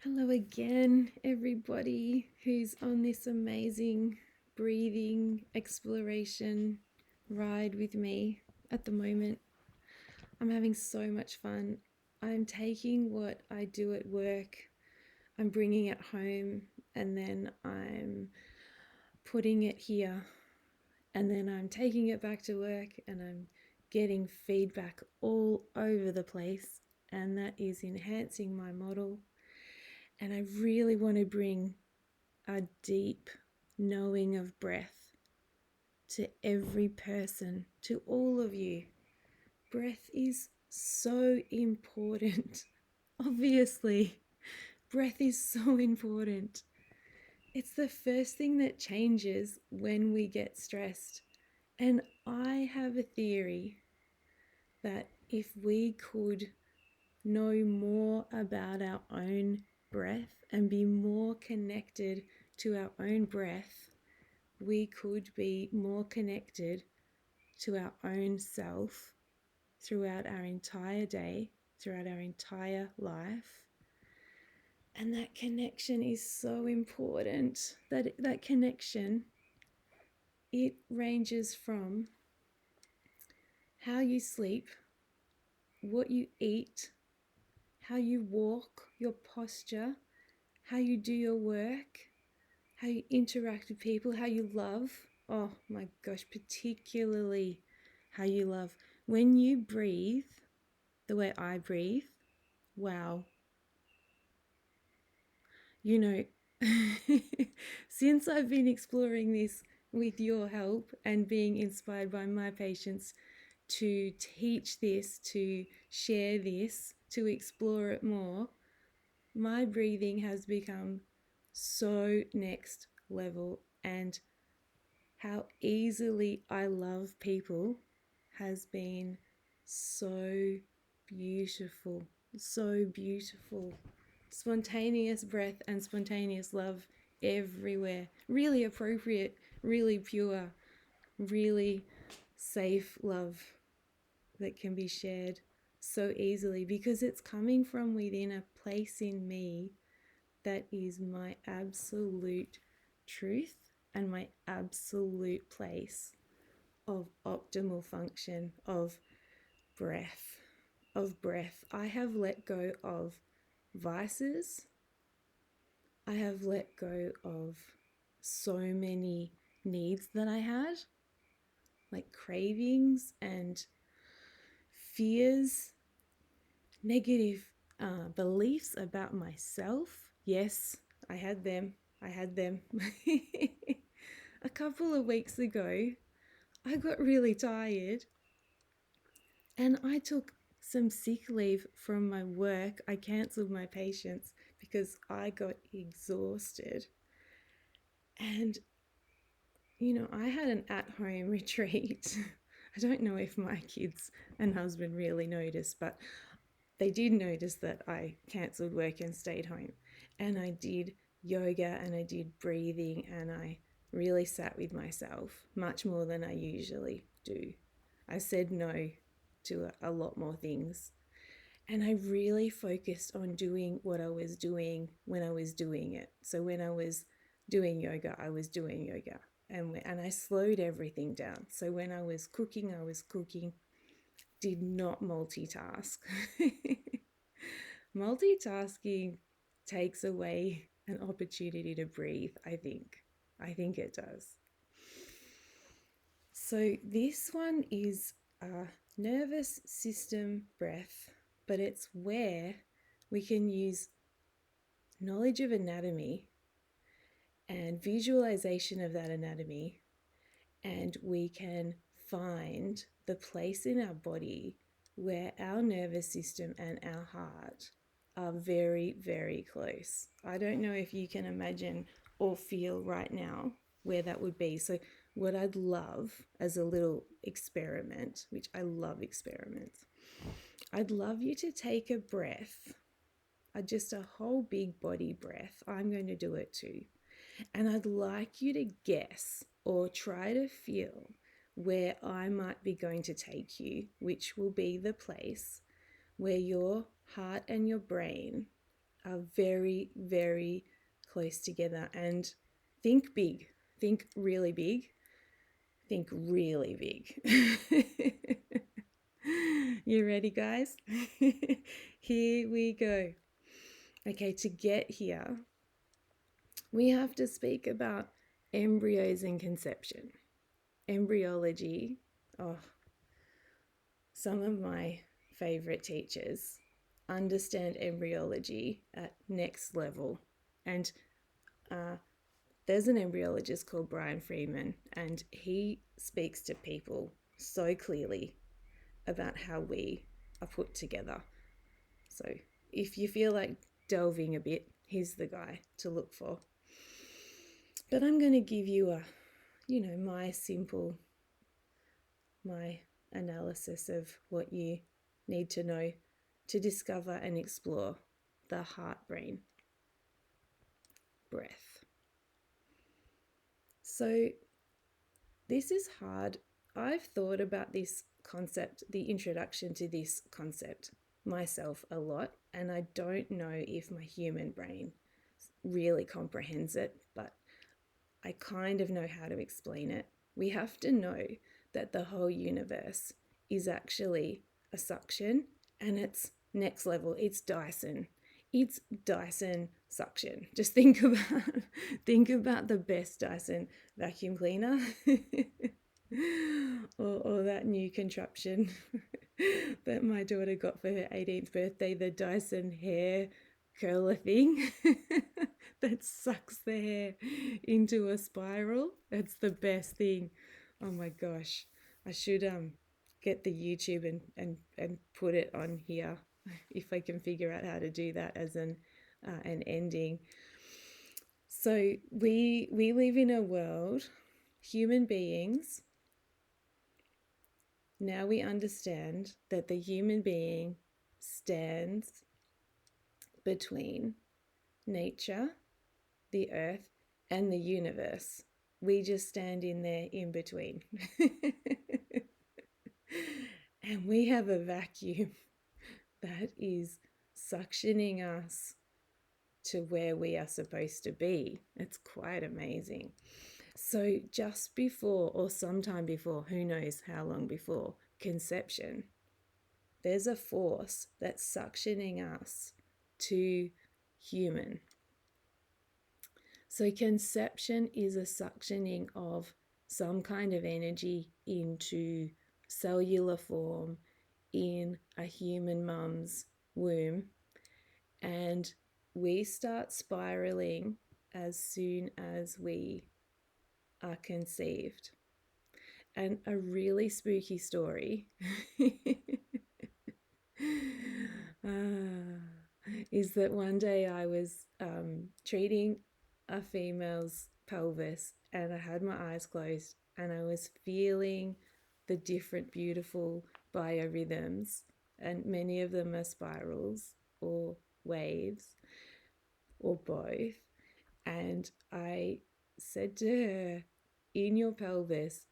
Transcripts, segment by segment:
Hello again, everybody who's on this amazing breathing exploration ride with me at the moment. I'm having so much fun. I'm taking what I do at work, I'm bringing it home, and then I'm putting it here, and then I'm taking it back to work, and I'm getting feedback all over the place, and that is enhancing my model. And I really want to bring a deep knowing of breath to every person, to all of you. Breath is so important. Obviously, breath is so important. It's the first thing that changes when we get stressed. And I have a theory that if we could know more about our own breath and be more connected to our own breath, we could be more connected to our own self throughout our entire day, throughout our entire life. And that connection is so important. That connection, it ranges from how you sleep, what you eat, how you walk, your posture, how you do your work, how you interact with people, how you love. Oh my gosh, particularly how you love. When you breathe the way I breathe, wow. You know, since I've been exploring this with your help and being inspired by my patients to teach this, to share this, to explore it more, my breathing has become so next level, and how easily I love people has been so beautiful, so beautiful. Spontaneous breath and spontaneous love everywhere. Really appropriate, really pure, really safe love that can be shared so easily because it's coming from within a place in me that is my absolute truth and my absolute place of optimal function, of breath, I have let go of vices. I have let go of so many needs that I had, like cravings and fears, negative beliefs about myself. Yes, I had them. A couple of weeks ago, I got really tired and I took some sick leave from my work. I cancelled my patients because I got exhausted. And, I had an at-home retreat. I don't know if my kids and husband really noticed, but they did notice that I cancelled work and stayed home. And I did yoga and I did breathing and I really sat with myself much more than I usually do. I said no to a lot more things. And I really focused on doing what I was doing when I was doing it. So when I was doing yoga, I was doing yoga. And I slowed everything down. So when I was cooking, did not multitask. Multitasking takes away an opportunity to breathe, I think. I think it does. So this one is a nervous system breath, but it's where we can use knowledge of anatomy and visualization of that anatomy, and we can find the place in our body where our nervous system and our heart are very, very close. I don't know if you can imagine or feel right now where that would be. So what I'd love as a little experiment, which I love experiments, I'd love you to take a breath, just a whole big body breath. I'm going to do it too. And I'd like you to guess or try to feel where I might be going to take you, which will be the place where your heart and your brain are very, very close together. And think big, think really big, think really big. You ready, guys? Here we go. Okay, to get here, we have to speak about embryos and conception. Embryology, oh, some of my favorite teachers understand embryology at next level. And there's an embryologist called Brian Freeman, and he speaks to people so clearly about how we are put together. So if you feel like delving a bit, he's the guy to look for. But I'm going to give you my analysis of what you need to know to discover and explore the heart-brain breath. So this is hard. I've thought about this concept, the introduction to this concept myself a lot, and I don't know if my human brain really comprehends it, but I kind of know how to explain it. We have to know that the whole universe is actually a suction, and it's next level. It's Dyson. It's Dyson suction. Just think about the best Dyson vacuum cleaner or that new contraption that my daughter got for her 18th birthday, the Dyson hair curler thing that sucks the hair into a spiral. That's the best thing. Oh my gosh, I should get the YouTube and put it on here if I can figure out how to do that as an ending. So we live in a world, human beings. Now we understand that the human being stands between nature, the earth, and the universe. We just stand in there in between. And we have a vacuum that is suctioning us to where we are supposed to be. It's quite amazing. So just before, or sometime before, who knows how long before, conception, there's a force that's suctioning us to human. So conception is a suctioning of some kind of energy into cellular form in a human mum's womb, and we start spiraling as soon as we are conceived. And a really spooky story is that one day I was treating a female's pelvis, and I had my eyes closed, and I was feeling the different beautiful biorhythms, and many of them are spirals or waves or both. And I said to her, in your pelvis,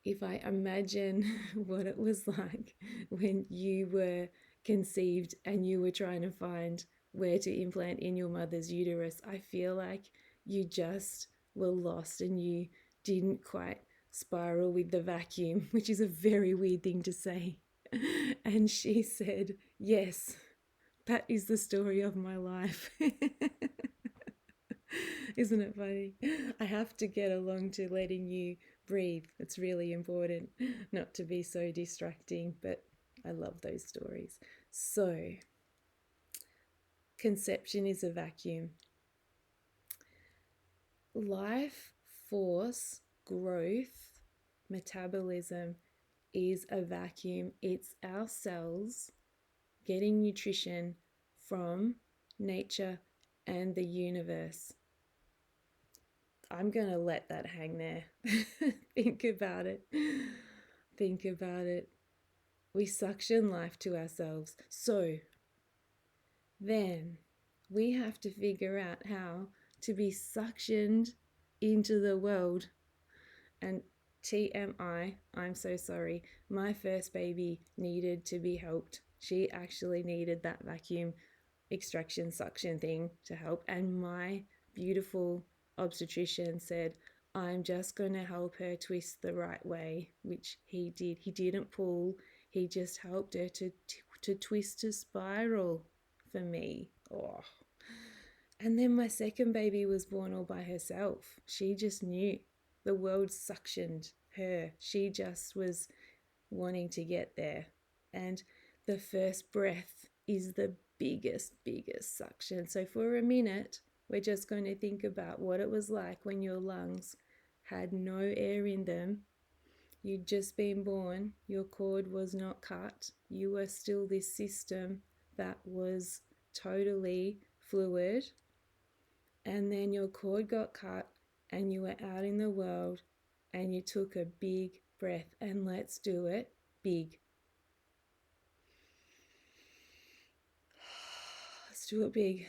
if I imagine what it was like when you were conceived and you were trying to find where to implant in your mother's uterus, I feel like you just were lost and you didn't quite spiral with the vacuum, which is a very weird thing to say. And she said, yes, that is the story of my life. Isn't it funny? I have to get along to letting you breathe. It's really important not to be so distracting, but I love those stories. So, conception is a vacuum. Life force, growth, metabolism is a vacuum. It's our cells getting nutrition from nature and the universe. I'm going to let that hang there. Think about it. Think about it. We suction life to ourselves. So then we have to figure out how to be suctioned into the world. And TMI, I'm so sorry. My first baby needed to be helped. She actually needed that vacuum. extraction suction thing to help. And my beautiful obstetrician said, I'm just going to help her twist the right way, which he did. He didn't pull, he just helped her to twist a spiral for me. Oh. And then my second baby was born all by herself. She just knew. The world suctioned her. She just was wanting to get there. And the first breath is the biggest suction. So for a minute, we're just going to think about what it was like when your lungs had no air in them. You'd just been born, your cord was not cut, you were still this system that was totally fluid, and then your cord got cut and you were out in the world and you took a big breath. And let's do it big. Let's do it big.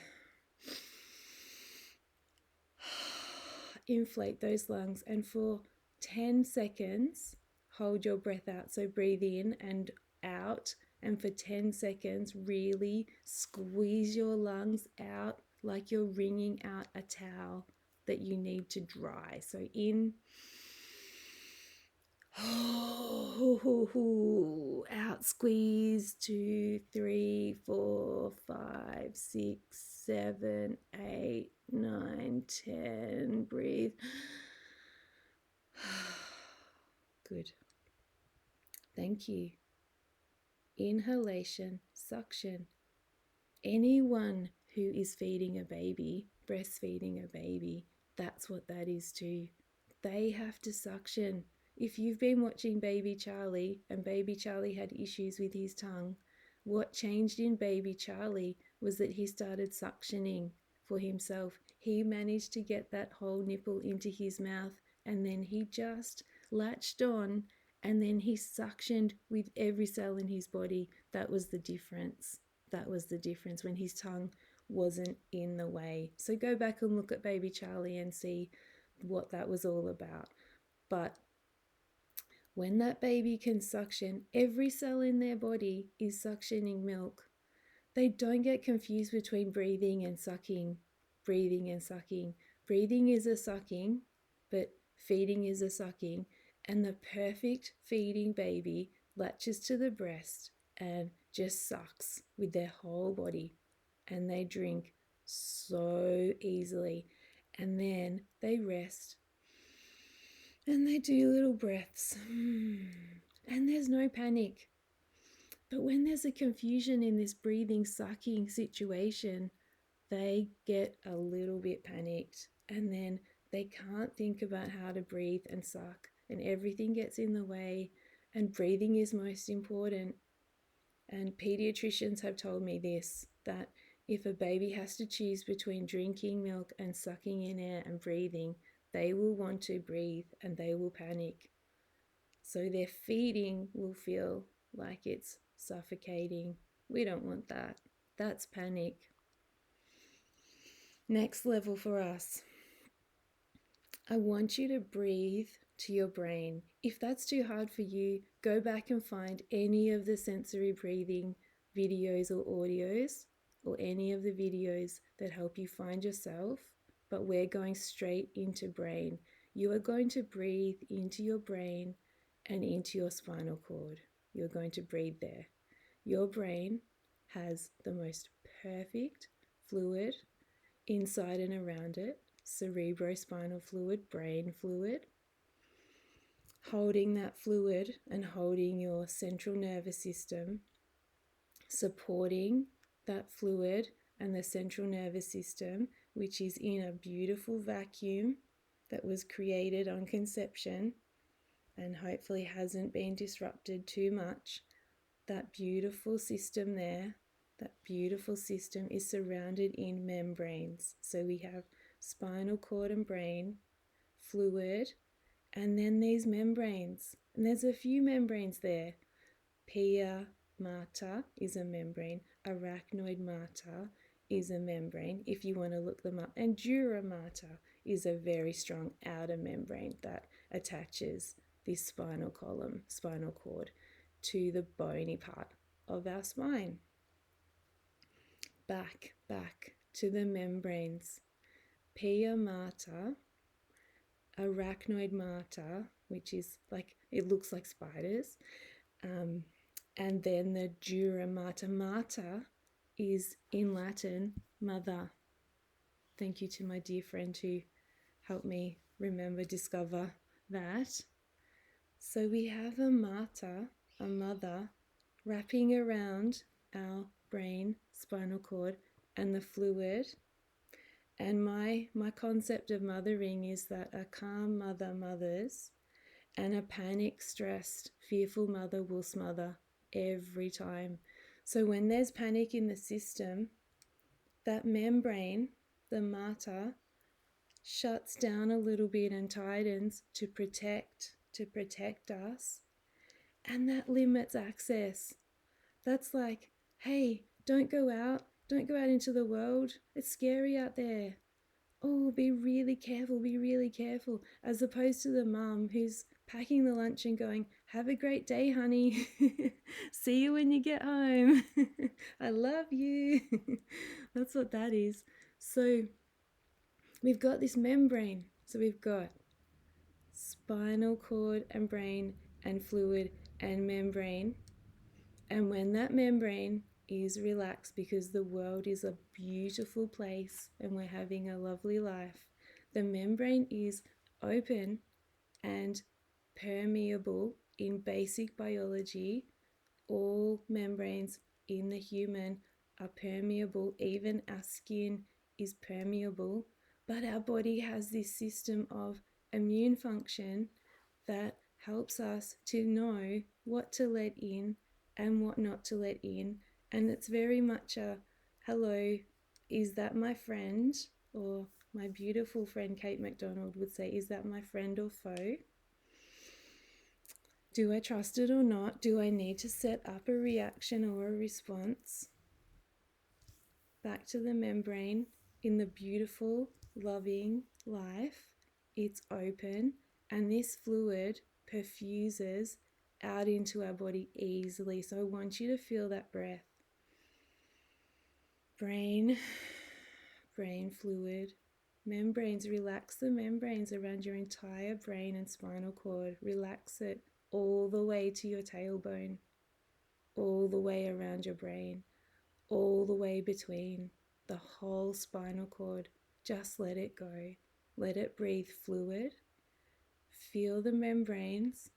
Inflate those lungs, and for 10 seconds hold your breath out. So breathe in and out, and for 10 seconds really squeeze your lungs out like you're wringing out a towel that you need to dry. So in, out, squeeze, 2, 3, 4, 5, 6, 7, 8, 9, 10. Breathe. Good. Thank you. Inhalation, suction. Anyone who is feeding a baby, breastfeeding a baby, that's what that is too. They have to suction. If you've been watching Baby Charlie and Baby Charlie had issues with his tongue, what changed in Baby Charlie was that he started suctioning for himself. He managed to get that whole nipple into his mouth, and then he just latched on, and then he suctioned with every cell in his body. That was the difference. That was the difference when his tongue wasn't in the way. So go back and look at Baby Charlie and see what that was all about. But when that baby can suction, every cell in their body is suctioning milk. They don't get confused between breathing and sucking. Breathing and sucking. Breathing is a sucking, but feeding is a sucking. And the perfect feeding baby latches to the breast and just sucks with their whole body. And they drink so easily. And then they rest. And they do little breaths. And there's no panic. But when there's a confusion in this breathing, sucking situation, they get a little bit panicked. And then they can't think about how to breathe and suck. And everything gets in the way. And breathing is most important. And pediatricians have told me this, that if a baby has to choose between drinking milk and sucking in air and breathing, they will want to breathe and they will panic. So their feeding will feel like it's suffocating. We don't want that. That's panic. Next level for us. I want you to breathe to your brain. If that's too hard for you, go back and find any of the sensory breathing videos or audios, or any of the videos that help you find yourself. But we're going straight into brain. You are going to breathe into your brain and into your spinal cord. You're going to breathe there. Your brain has the most perfect fluid inside and around it. Cerebrospinal fluid, brain fluid. Holding that fluid and holding your central nervous system, supporting that fluid and the central nervous system, which is in a beautiful vacuum that was created on conception and hopefully hasn't been disrupted too much. That beautiful system there, that beautiful system is surrounded in membranes. So we have spinal cord and brain, fluid, and then these membranes. And there's a few membranes there. Pia mater is a membrane. Arachnoid mater is a membrane, if you want to look them up. And Dura Mater is a very strong outer membrane that attaches this spinal cord, to the bony part of our spine. back to the membranes. Pia mater, Arachnoid Mater, which is like, it looks like spiders. And then the Dura Mater. Mater is in Latin mother. Thank you to my dear friend who helped me discover that. So we have a mater, a mother, wrapping around our brain, spinal cord, and the fluid. And my concept of mothering is that a calm mother mothers, and a panic, stressed, fearful mother will smother every time. So when there's panic in the system, that membrane, the mater, shuts down a little bit and tightens to protect us, and that limits access. That's like, hey, don't go out into the world, it's scary out there. Oh, be really careful, as opposed to the mum who's packing the lunch and going, have a great day, honey. See you when you get home. I love you. That's what that is. So we've got this membrane. So we've got spinal cord and brain and fluid and membrane. And when that membrane is relaxed, because the world is a beautiful place and we're having a lovely life, the membrane is open and permeable. In basic biology, all membranes in the human are permeable. Even our skin is permeable, but our body has this system of immune function that helps us to know what to let in and what not to let in. And it's very much a, hello, is that my friend? Or my beautiful friend Kate MacDonald would say, is that my friend or foe? Do I trust it or not? Do I need to set up a reaction or a response? Back to the membrane. In the beautiful, loving life, it's open, and this fluid perfuses out into our body easily. So I want you to feel that breath. Brain fluid. Membranes, relax the membranes around your entire brain and spinal cord. Relax it all the way to your tailbone, all the way around your brain, all the way between the whole spinal cord. Just let it go. Let it breathe fluid. Feel the membranes.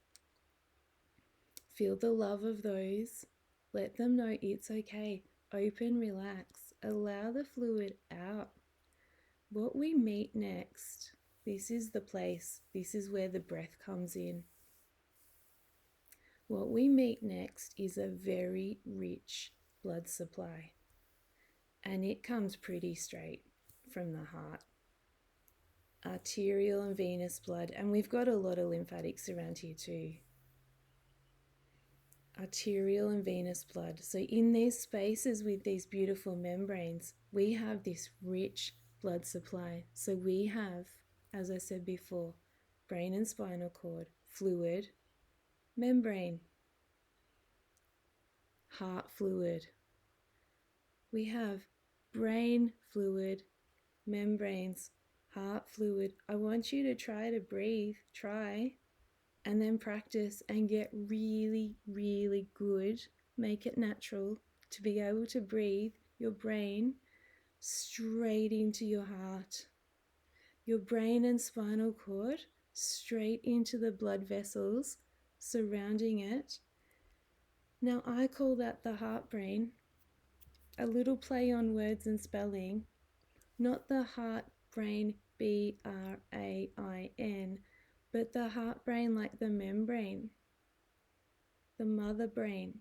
Feel the love of those. Let them know it's okay. Open, relax. Allow the fluid out. What we meet next, this is the place, this is where the breath comes in. What we meet next is a very rich blood supply, and it comes pretty straight from the heart. Arterial and venous blood, and we've got a lot of lymphatics around here too. Arterial and venous blood. So in these spaces with these beautiful membranes, we have this rich blood supply. So we have, as I said before, brain and spinal cord, fluid, membrane, heart fluid. We have brain fluid, membranes, heart fluid. I want you to try to breathe, and then practice and get really, really good. Make it natural to be able to breathe your brain straight into your heart, your brain and spinal cord straight into the blood vessels surrounding it. Now I call that the heartbrane, a little play on words and spelling, not the heartbrane, BRAIN, but the heartbrane like the membrane, the mother brain,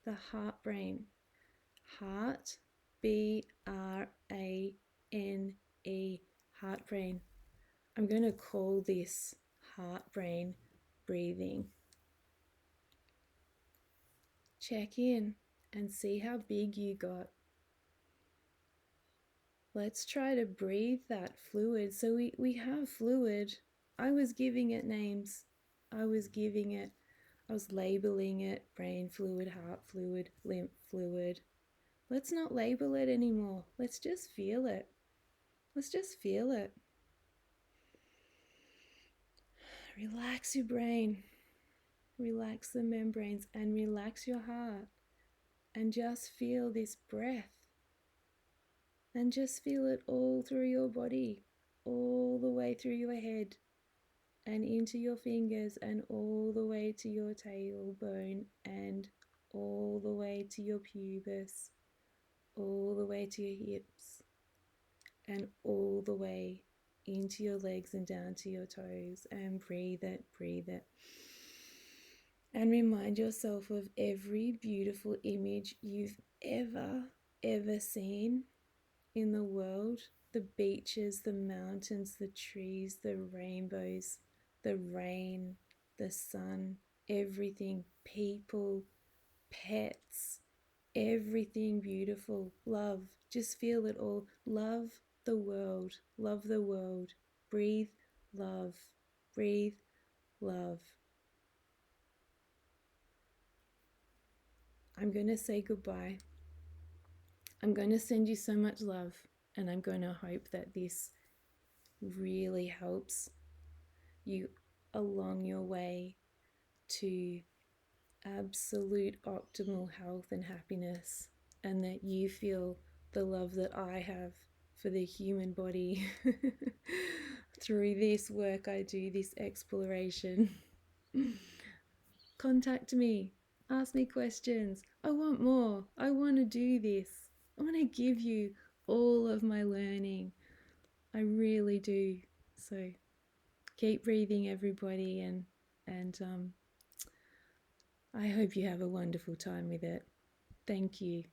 the heartbrane. Heart, BRANE, heartbrane. I'm going to call this heartbrane breathing. Check in and see how big you got. Let's try to breathe that fluid. So we have fluid. I was giving it names. I was labeling it brain fluid, heart fluid, lymph fluid. Let's not label it anymore. Let's just feel it. Let's just feel it. Relax your brain, relax the membranes, and relax your heart. And just feel this breath. And just feel it all through your body, all the way through your head, and into your fingers, and all the way to your tailbone, and all the way to your pubis, all the way to your hips, and all the way into your legs and down to your toes. And breathe it, breathe it. And remind yourself of every beautiful image you've ever seen in the world. The beaches, the mountains, the trees, the rainbows, the rain, the sun, everything, people, pets, everything beautiful. Love, just feel it all. Love the world, love the world. Breathe love, breathe love. I'm going to say goodbye. I'm going to send you so much love, and I'm going to hope that this really helps you along your way to absolute optimal health and happiness, and that you feel the love that I have for the human body through this work I do, this exploration. Contact me, ask me questions. I want more. I want to do this. I want to give you all of my learning. I really do. So keep breathing, everybody, and I hope you have a wonderful time with it. Thank you.